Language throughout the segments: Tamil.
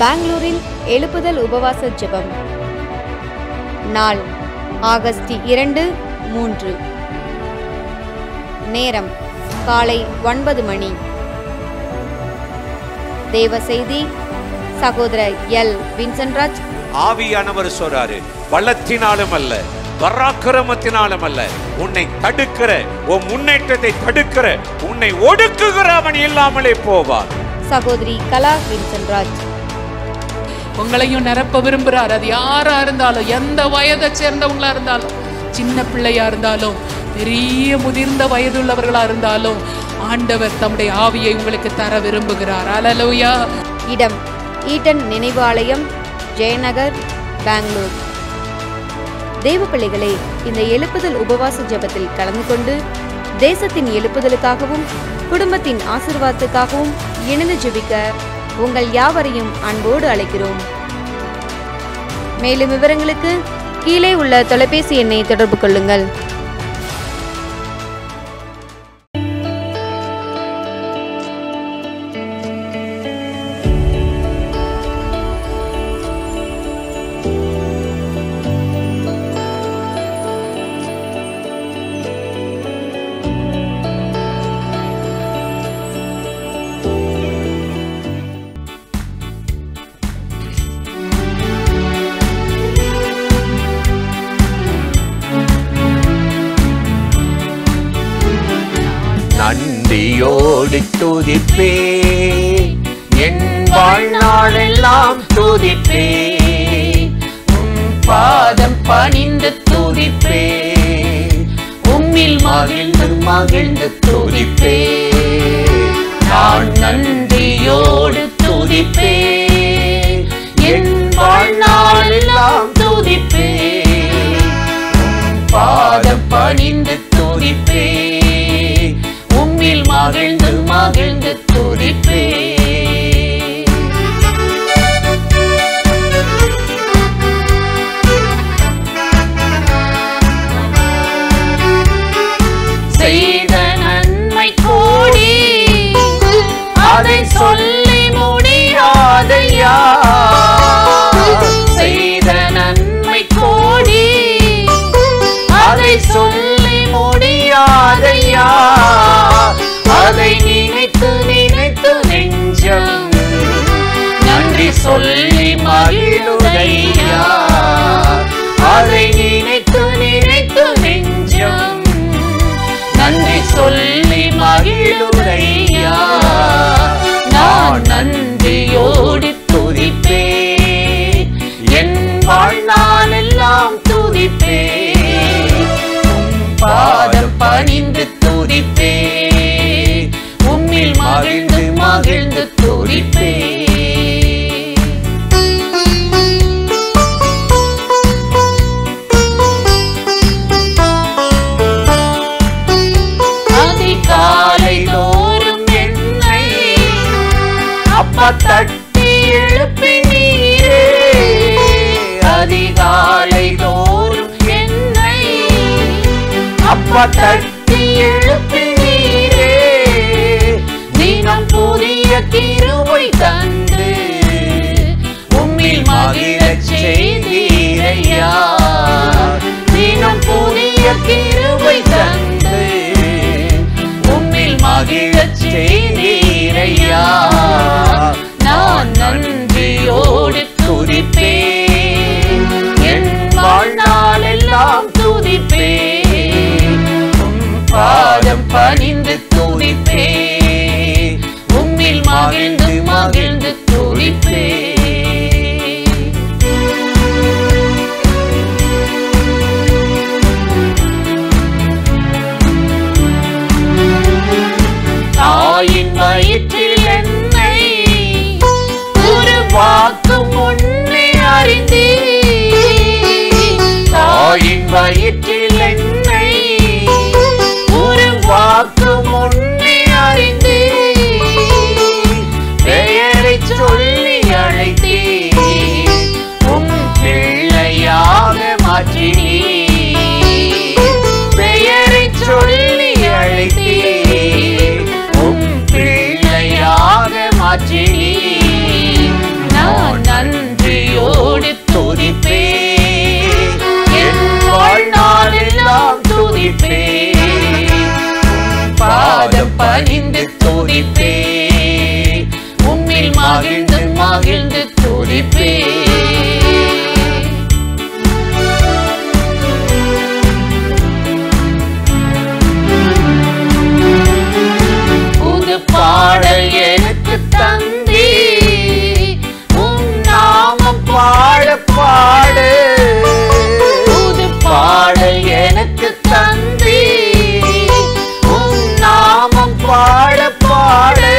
பெங்களூரில் எழுப்புதல் உபவாச ஜெபம். நாள் ஆகஸ்ட் 2, 3. நேரம் காலை 9 மணி. தேவ செய்தி சகோதரர் எல் வின்சென்ட்ராஜ். ஆவியானவர் சொல்றாரு, பலத்தினாலும் அல்ல, பராக்கிரமத்தினாலும் அல்ல, உன்னை தடுக்கிற, உன் முன்னேற்றத்தை தடுக்கிற, உன்னை ஒடுக்குகிற அவன் இல்லாமலே போவார். சகோதரி கலா வின்சென்ட்ராஜ். உங்களையும் நிரப்ப விரும்புகிறார். அது யாரா இருந்தாலும், எந்த வயதை சேர்ந்தவங்களா இருந்தாலும், சின்ன பிள்ளையா இருந்தாலும், பெரிய முதிர்ந்த வயதுள்ளவர்களா இருந்தாலும், ஆண்டவர் தம்முடைய ஆவியை உங்களுக்கு தர விரும்புகிறார். அல்லேலூயா. இடம் ஈட்டன் நினைவு ஆலயம், ஜெயநகர், பெங்களூர். தேவ பிள்ளைகளே, இந்த எழுப்புதல் உபவாச ஜெபத்தில் கலந்து கொண்டு தேசத்தின் எழுப்புதலுக்காகவும் குடும்பத்தின் ஆசீர்வாதத்துக்காகவும் இணைந்து ஜெபிக்க உங்கள் யாவரையும் அன்போடு அழைக்கிறோம். மேலும் விவரங்களுக்கு கீழே உள்ள தொலைபேசி எண்ணை தொடர்பு கொள்ளுங்கள். நன்றியோடு துதிப்பே, என் வாழ்நாளெல்லாம் துதிப்பே, உம் பாதம் பணிந்து துதிப்பே, உம்மில் மகிழ்ந்து மகிழ்ந்து துதிப்பே. நான் நன்றியோடு துதிப்பே, என் வாழ்நாளெல்லாம் துதிப்பே, உம் பாதம் பணிந்து துதிப்பே, உம்மில் மகிழ்ந்து மகிழ்ந்து துதிப்பே. செய்த நன்மை கோடி, அதை சொல்லி முடியாதையா. செய்த நன்மை கோடி, அதை சொல்லி முடியாதையா. அதை நினைத்து நினைத்து நெஞ்சம் நன்றி சொல்லி மகிழுதையா. அதை நினைத்து நினைத்து நெஞ்சம் நன்றி சொல்லி மகிழுதையா. நான் நன்றியோடு துதிப்பே, என் வாழ்நாளெல்லாம் துதிப்பே, பாதம் பணிந்து துதிப்பே, உம்மில் மகிழ்ந்து மகிழ்ந்து துதிப்பே. அதிகாலை தோறும் என்னை அப்பா தட்டி எழுப்பினீரே. அதிகாலை தோறும் என்னை அப்பா தட்டி எழுப்பினீரே. தினம் புதிய கிருபை தந்து உம்மில் மகிழச் செய்தீரையா. தினம் புதிய கிருபை தந்து உம்மில் மகிழச் செய்தீரையா. நான் நன்றியோடு துதிப்பே, என் வாழ்நாளெல்லாம் துதிப்பே, பாதம் பணிந்து துதிப்பே, உம்மில் மகிழ்ந்து மகிழ்ந்து துதிப்பே. தாயின் வயிற்றில் என்னை உருவாக்கும் முன்னே அறிந்தே. தாயின் வயிற்றில் என்னை உருவாக்கும் முன்னே அறிந்தே. பெயரை சொல்லி அழைத்தே, உம் பிள்ளையாக மாற்றினே. பெயரை சொல்லி அழைத்தே, உம் பிள்ளையாக மாற்றினே. நான் மகிழ்ந்து துதிப்பேன். புது பாடல் எனக்கு தந்தே, உம் நாமம் பாட பாடு. புது பாடல் எனக்கு தந்தே, உம் நாமம் பாட பாடு.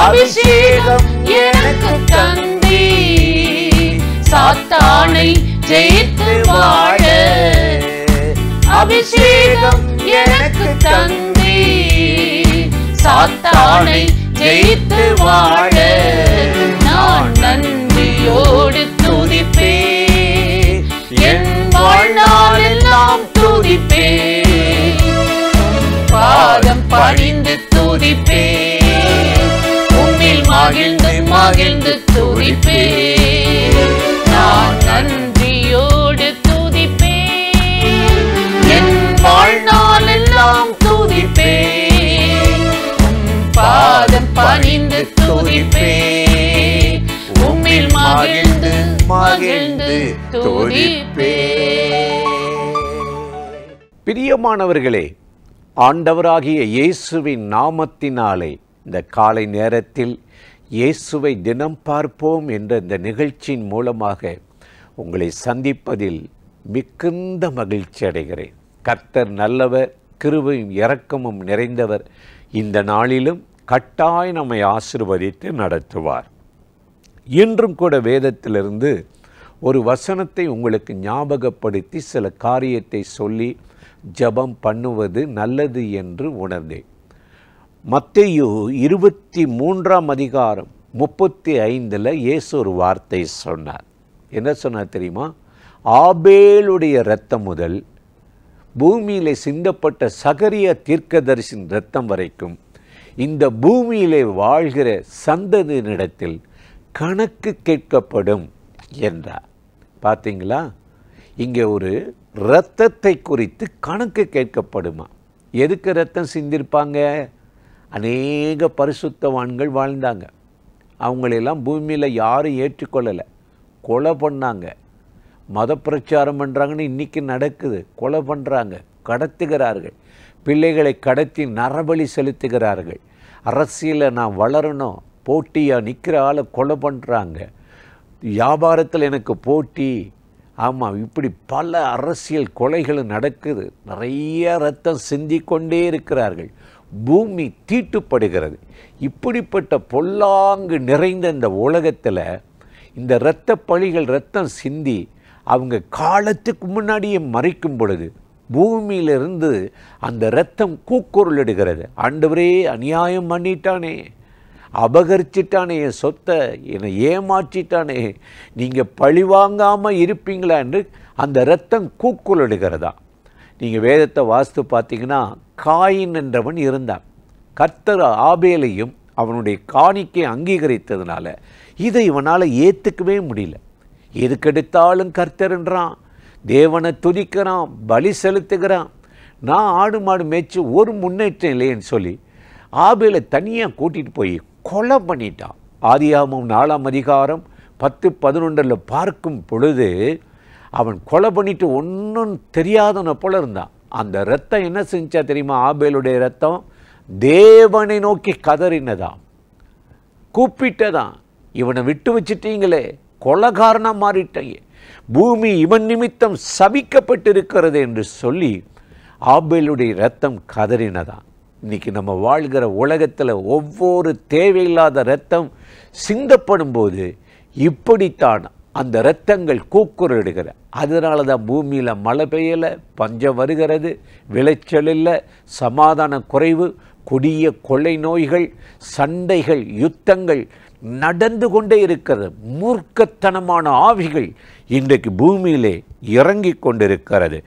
அபிஷேகம் எனக்கு தந்தே, சாத்தானை ஜெயித்து வாழ. அபிஷேகம் எனக்கு தந்தே, சாத்தானை ஜெயித்து வாழ. நான் நன்றியோடு துதிப்பேன், என் வாழ்நாளெல்லாம் துதிப்பேன். பாதம் பணிந்து துதிப்பேன், உம்மில் மகிழ்ந்து மகிழ்ந்து துதிப்பேன். நான் நன்றியோடு துதிப்பேன், என் வாழ்நாளெல்லாம் துதிப்பேன். பாதம் பணிந்து துதிப்பேன், உம்மில் மகிழ்ந்து மகிழ்ந்து துதிப்பேன். பிரியமானவர்களே, ஆண்டவராகிய இயேசுவின் நாமத்தினாலே இந்த காலை நேரத்தில் இயேசுவை தினம் பார்ப்போம் என்ற இந்த நிகழ்ச்சியின் மூலமாக உங்களை சந்திப்பதில் மிகுந்த மகிழ்ச்சி அடைகிறேன். கர்த்தர் நல்லவர், கிருபையும் இரக்கமும் நிறைந்தவர். இந்த நாளிலும் கட்டாயம் நம்மை ஆசீர்வதித்து நடத்துவார். இன்றும் கூட வேதத்திலிருந்து ஒரு வசனத்தை உங்களுக்கு ஞாபகப்படுத்தி சில காரியத்தை சொல்லி ஜெபம் பண்ணுவது நல்லது என்று உணர்ந்தேன். மத்தேயு 23:35 இயேசு ஒரு வார்த்தை சொன்னார். என்ன சொன்னார் தெரியுமா? ஆபேலுடைய இரத்தம் முதல் பூமியிலே சிந்தப்பட்ட சகரியா தீர்க்கதரிசின் இரத்தம் வரைக்கும் இந்த பூமியிலே வாழ்கிற சந்ததியினிடத்தில் கணக்கு கேட்கப்படும் என்றார். பார்த்தீங்களா? இங்கே ஒரு இரத்தத்தை குறித்து கணக்கு கேட்கப்படுமா? எதுக்கு இரத்தம் சிந்திருப்பாங்க? அநேக பரிசுத்தவான்கள் வாழ்ந்தாங்க. அவங்களெல்லாம் பூமியில் யாரும் ஏற்றுக்கொள்ளலை, கொலை பண்ணாங்க. மத பிரச்சாரம் பண்ணுறாங்கன்னு இன்றைக்கி நடக்குது. கொலை பண்ணுறாங்க, கடத்துகிறார்கள், பிள்ளைகளை கடத்தி நரபலி செலுத்துகிறார்கள். அரசியலில் நான் வளரணும், போட்டியாக நிற்கிற ஆளை கொலை பண்ணுறாங்க. வியாபாரத்தில் எனக்கு போட்டி. ஆமாம், இப்படி பல அரசியல் கொலைகள் நடக்குது. நிறைய ரத்தம் சிந்திக்கொண்டே இருக்கிறார்கள். பூமி தீட்டுப்படுகிறது. இப்படிப்பட்ட பொல்லாங்கு நிறைந்த இந்த உலகத்தில் இந்த இரத்த பழிகள் ரத்தம் சிந்தி அவங்க காலத்துக்கு முன்னாடியே மறைக்கும் பொழுது பூமியிலிருந்து அந்த இரத்தம் கூக்குரலிடுகிறது. ஆண்டவரே, அநியாயம் பண்ணிட்டானே, அபகரிச்சிட்டானே, என் சொத்தை என்னை ஏமாற்றிட்டானே, நீங்கள் பழி வாங்காமல் இருப்பீங்களா என்று அந்த இரத்தம் கூக்குரலிடுகிறதா. நீங்கள் வேதத்தை வாஸ்து பார்த்தீங்கன்னா, காயின் என்றவன் இருந்தான். கர்த்தர் ஆபேலையும் அவனுடைய காணிக்கை அங்கீகரித்ததுனால இதை இவனால் ஏற்றுக்கவே முடியல. எதுக்கெடுத்தாலும் கர்த்தர் என்றான், தேவனை துதிக்கிறான், பலி செலுத்துகிறான். நான் ஆடு மாடு மேய்ச்சி ஒரு முன்னேற்றம் இல்லைன்னு சொல்லி ஆபேலை தனியாக கூட்டிகிட்டு போய் கொலை பண்ணிட்டான். ஆதியாகமம் 4:10-11 பார்க்கும் பொழுது அவன் கொலை பண்ணிட்டு ஒன்றும் தெரியாதவனை போல இருந்தான். அந்த இரத்தம் என்ன செஞ்சா தெரியுமா? ஆபேலுடைய இரத்தம் தேவனை நோக்கி கதறினதாம், கூப்பிட்டதான். இவனை விட்டு வச்சுட்டீங்களே, கொலைகாரனாக மாறிட்டீங்க, பூமி இவன் நிமித்தம் சபிக்கப்பட்டிருக்கிறது என்று சொல்லி ஆபேலுடைய இரத்தம் கதறினதான். இன்றைக்கி நம்ம வாழ்கிற உலகத்தில் ஒவ்வொரு தேவையில்லாத இரத்தம் சிந்தப்படும் போது இப்படித்தான் அந்த இரத்தங்கள் கூக்குரலிடுகிற. அதனால தான் பூமியில் மழை பெய்யலை, பஞ்சம் வருகிறது, விளைச்சல் இல்லை, சமாதான குறைவு, கொடிய கொள்ளை நோய்கள், சண்டைகள், யுத்தங்கள் நடந்து கொண்டே இருக்கிறது. மூர்க்கத்தனமான ஆவிகள் இன்றைக்கு பூமியிலே இறங்கி கொண்டிருக்கிறது.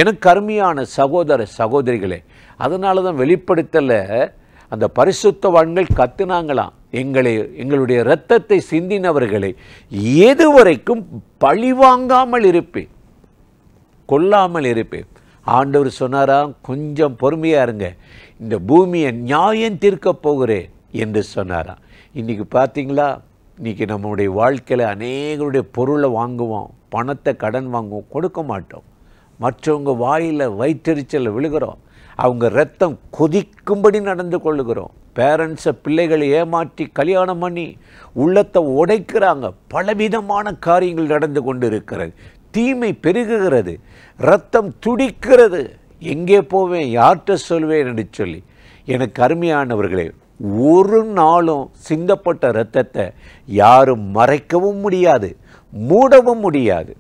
எனக்கு அருமையான சகோதர சகோதரிகளே, அதனால தான் வெளிப்படுத்தல அந்த பரிசுத்தவான்கள் கத்துனாங்களாம், எங்களுடைய இரத்தத்தை சிந்தினவர்களை எதுவரைக்கும் பழிவாங்காமல் இருப்பேன், கொல்லாமல் இருப்பேன். ஆண்டவர் சொன்னாராம், கொஞ்சம் பொறுமையாக இருங்க, இந்த பூமியை நியாயம் தீர்க்க போகிறேன் என்று சொன்னாராம். இன்றைக்கி பார்த்தீங்களா, இன்றைக்கி நம்முடைய வாழ்க்கையில் அநேகருடைய பொருளை வாங்குவோம், பணத்தை கடன் வாங்குவோம், கொடுக்க மாட்டோம். மற்றவங்க வாயில் வயிற்றெரிச்சலில் விழுகிறோம், அவங்க ரத்தம் கொதிக்கும்படி நடந்து கொள்ளுகிறோம். பேரண்ட்ஸை பிள்ளைகளை ஏமாற்றி கல்யாணம் பண்ணி உள்ளத்தை உடைக்கிறாங்க. பலவிதமான காரியங்கள் நடந்து கொண்டு இருக்கிறது. தீமை பெருகுகிறது, ரத்தம் துடிக்கிறது. எங்கே போவேன், யார்கிட்ட சொல்வேன் என்று சொல்லி. எனக்கு அருமையானவர்களே, ஒரு நாளும் சிந்தப்பட்ட இரத்தத்தை யாரும் மறைக்கவும் முடியாது, மூடவும் முடியாது.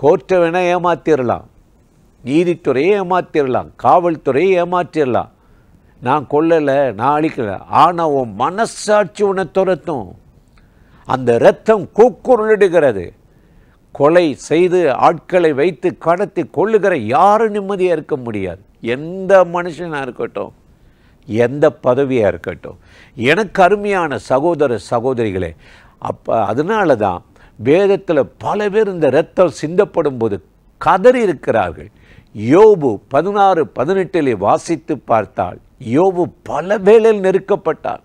கோர்ட்டை வேணால் ஏமாற்றிடலாம், நீதித்துறையை ஏமாற்றிடலாம், காவல்துறையை ஏமாற்றிடலாம். நான் கொல்லலை, நான் அழிக்கலை. ஆனால் உன் மனசாட்சி உன்னை துரத்தும். அந்த இரத்தம் கூக்குரலிடுகிறது. கொலை செய்து ஆட்களை வைத்து கடத்தி கொள்ளுகிற யாரும் நிம்மதியாக இருக்க முடியாது. எந்த மனுஷனாக இருக்கட்டும், எந்த பதவியாக இருக்கட்டும். எனக்கு அருமையான சகோதர சகோதரிகளே, அதனால தான் வேதத்தில் பல பேர் இந்த இரத்தம் சிந்தப்படும் போது கதறி இருக்கிறார்கள். யோபு 16:18 வாசித்து பார்த்தால், யோபு பல வேளையில் நெருக்கப்பட்டார்,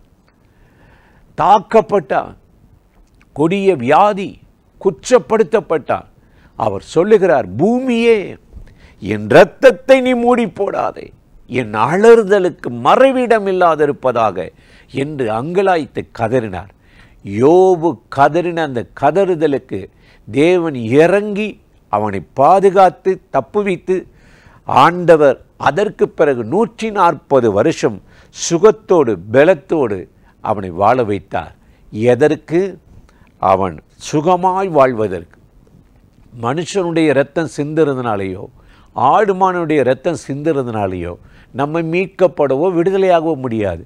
தாக்கப்பட்டார், கொடிய வியாதி, குற்றப்படுத்தப்பட்டார். அவர் சொல்லுகிறார், பூமியே என் இரத்தத்தை நீ மூடி போடாதே, என் அலறுதலுக்கு மறைவிடம் இல்லாதிருப்பதாக என்று அங்கலாய்த்து கதறினார். யோபு கதறின அந்த கதறுதலுக்கு தேவன் இறங்கி அவனை பாதுகாத்து தப்புவித்து ஆண்டவர் அதற்கு பிறகு 140 வருஷம் சுகத்தோடு பலத்தோடு அவனை வாழ வைத்தார். எதற்கு? அவன் சுகமாய் வாழ்வதற்கு. மனுஷனுடைய இரத்தம் சிந்துறதுனாலேயோ, ஆடுமானுடைய இரத்தம் சிந்துறதுனாலேயோ நம்ம மீட்கப்படவோ விடுதலையாகவோ முடியாது.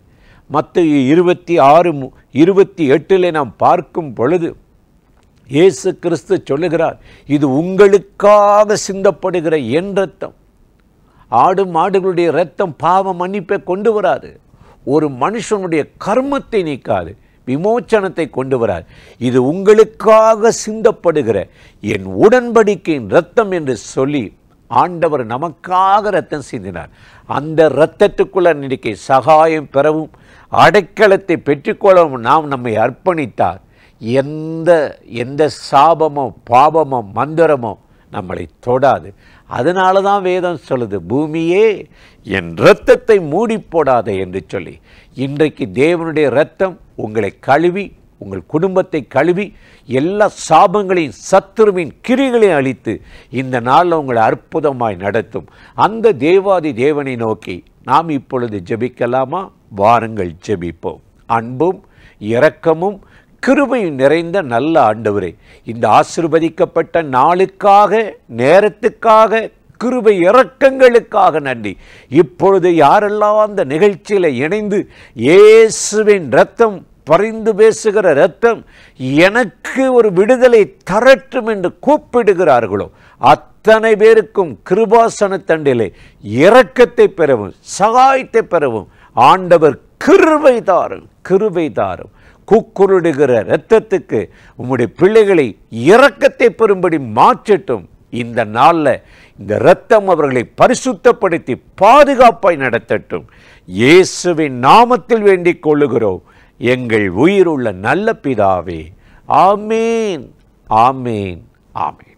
மத்தேயு 26:28 நாம் பார்க்கும் பொழுது இயேசு கிறிஸ்து சொல்லுகிறார், இது உங்களுக்காக சிந்தப்படுகிற என் இரத்தம். ஆடு மாடுகளுடைய இரத்தம் பாவ மன்னிப்பை கொண்டு வராது, ஒரு மனுஷனுடைய கர்மத்தை நீக்காது, விமோச்சனத்தை கொண்டு வராது. இது உங்களுக்காக சிந்தப்படுகிற என் உடன்படிக்கையின் இரத்தம் என்று சொல்லி ஆண்டவர் நமக்காக இரத்தம் சிந்தினார். அந்த இரத்தத்துக்குள்ள இன்றைக்கு சகாயம் பெறவும் அடைக்கலத்தை பெற்றுக்கொள்ளவும் நாம் நம்மை அர்ப்பணித்தார். எந்த சாபமோ பாவமோ மந்திரமோ நம்மளை தொடாது. அதனால தான் வேதம் சொல்லுது, பூமியே என் இரத்தத்தை மூடி போடாதே என்று சொல்லி. இன்றைக்கு தேவனுடைய இரத்தம் உங்களை கழுவி, உங்கள் குடும்பத்தை கழுவி, எல்லா சாபங்களையும் சத்துருவின் கிரிகளையும் அழித்து இந்த நாளில் உங்களை அற்புதமாய் நடத்தும். அந்த தேவாதி தேவனை நோக்கி நாம் இப்பொழுது ஜெபிக்கலாமா? வாருங்கள் ஜெபிப்போம். அன்பும் இரக்கமும் கிருபையும் நிறைந்த நல்ல ஆண்டவரே, இந்த ஆசீர்வதிக்கப்பட்ட நாளுக்காக, நேரத்துக்காக, கிருபை இரக்கங்களுக்காக நன்றி. இப்பொழுது யாரெல்லாம் அந்த நிகழ்ச்சியில் இணைந்து இயேசுவின் இரத்தம், பரிந்து பேசுகிற இரத்தம் எனக்கு ஒரு விடுதலை தரட்டும் என்று கூப்பிடுகிறார்களோ அத்தனை பேருக்கும் கிருபாசன தண்டிலே இரக்கத்தை பெறவும் சகாயத்தை பெறவும் ஆண்டவர் கிருபை தாரும், கிருபை தாரும். கூக்குரலிடுகிற இரத்தத்துக்கு உம்முடைய பிள்ளைகளை இரக்கத்தை பெறும்படி மாற்றட்டும். இந்த நாளில் இந்த இரத்தம் அவர்களை பரிசுத்தப்படுத்தி பாதுகாப்பாய் நடத்தட்டும். இயேசுவின் நாமத்தில் வேண்டிக் கொள்ளுகிறோம் எங்கள் உயிருள்ள நல்ல பிதாவே. ஆமேன், ஆமேன், ஆமேன்.